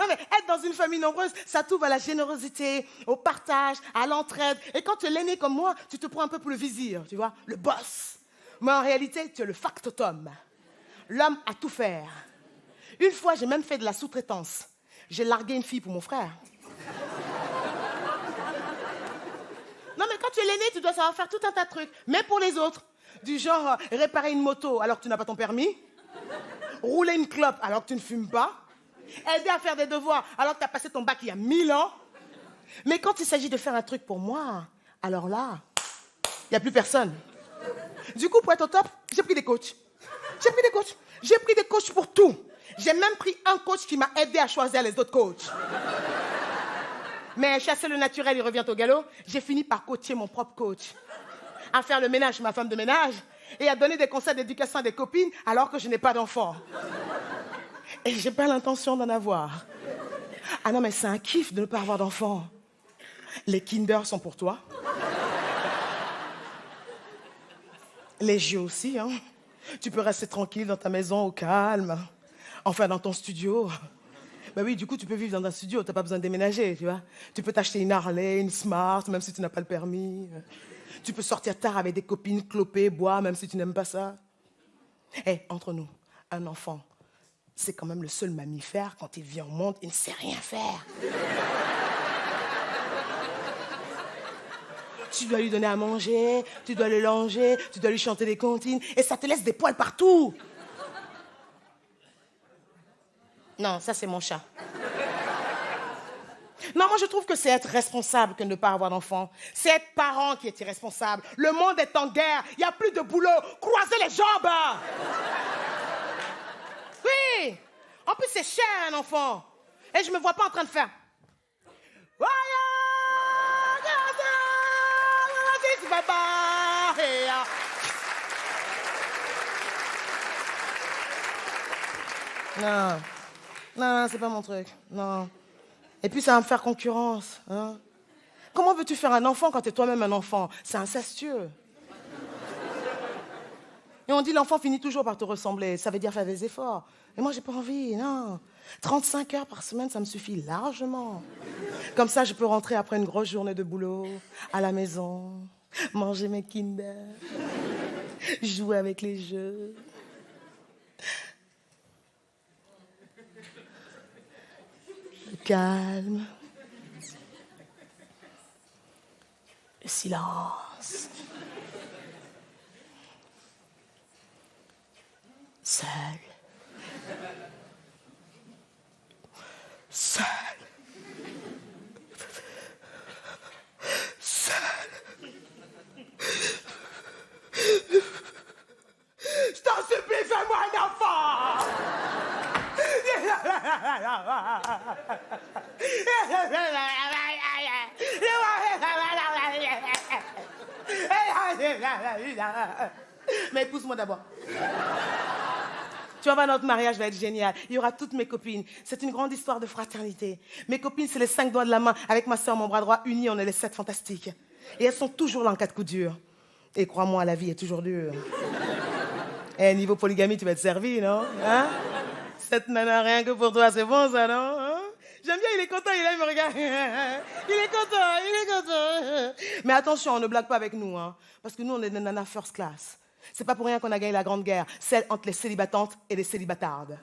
mais être dans une famille nombreuse, ça t'ouvre à la générosité, au partage, à l'entraide. Et quand tu es l'aîné comme moi, tu te prends un peu pour le vizir, tu vois, le boss. Mais en réalité, tu es le factotum. L'homme à tout faire. Une fois, j'ai même fait de la sous-traitance. J'ai largué une fille pour mon frère. Non, mais quand tu es l'aîné, tu dois savoir faire tout un tas de trucs. Mais pour les autres, du genre réparer une moto alors que tu n'as pas ton permis, rouler une clope alors que tu ne fumes pas, aider à faire des devoirs alors que tu as passé ton bac il y a 1000 ans. Mais quand il s'agit de faire un truc pour moi, alors là, il n'y a plus personne. Du coup, pour être au top, j'ai pris des coachs. J'ai pris des coachs pour tout. J'ai même pris un coach qui m'a aidé à choisir les autres coachs. Mais chasser le naturel, il revient au galop. J'ai fini par coacher mon propre coach. À faire le ménage, ma femme de ménage. Et à donner des conseils d'éducation à des copines alors que je n'ai pas d'enfant. Et j'ai pas l'intention d'en avoir. Ah non, mais c'est un kiff de ne pas avoir d'enfant. Les Kinder sont pour toi. Les jeux aussi, hein. Tu peux rester tranquille dans ta maison au calme. Enfin, dans ton studio. Ben oui, du coup, tu peux vivre dans un studio, tu n'as pas besoin de déménager, tu vois. Tu peux t'acheter une Harley, une Smart, même si tu n'as pas le permis. Tu peux sortir tard avec des copines, cloper, boire, même si tu n'aimes pas ça. Hé, entre nous, un enfant, c'est quand même le seul mammifère, quand il vient au monde, il ne sait rien faire. Tu dois lui donner à manger, tu dois le langer, tu dois lui chanter des comptines, et ça te laisse des poils partout. Non, ça c'est mon chat. Non, moi je trouve que c'est être responsable que de ne pas avoir d'enfant. C'est être parent qui est irresponsable. Le monde est en guerre, il n'y a plus de boulot. Croisez les jambes. Oui. En plus c'est cher un enfant. Et je ne me vois pas en train de faire. Non. Non, c'est pas mon truc. Non. Et puis, ça va me faire concurrence. Hein. Comment veux-tu faire un enfant quand tu es toi-même un enfant? C'est incestueux. Et on dit l'enfant finit toujours par te ressembler. Ça veut dire faire des efforts. Mais moi, j'ai pas envie, non. 35 heures par semaine, ça me suffit largement. Comme ça, je peux rentrer après une grosse journée de boulot, à la maison, manger mes Kinder, jouer avec les jeux. Le calme. Le silence. Seul. Seul. Seul. Je t'en supplie, fais-moi un enfant! Mais épouse-moi d'abord. Tu vas voir, notre mariage va être génial. Il y aura toutes mes copines. C'est une grande histoire de fraternité. Mes copines, c'est les 5 doigts de la main. Avec ma soeur, mon bras droit, unis, on est les 7 fantastiques. Et elles sont toujours là en cas de coup dur. Et crois-moi, la vie est toujours dure. Et niveau polygamie, tu vas être servi, non? Hein? Cette nana, rien que pour toi, c'est bon, ça, non? Hein? J'aime bien, il est content, il est là, il me regarde. Il est content. Mais attention, on ne blague pas avec nous, hein? Parce que nous, on est des nanas first class. C'est pas pour rien qu'on a gagné la Grande Guerre, celle entre les célibatantes et les célibatardes.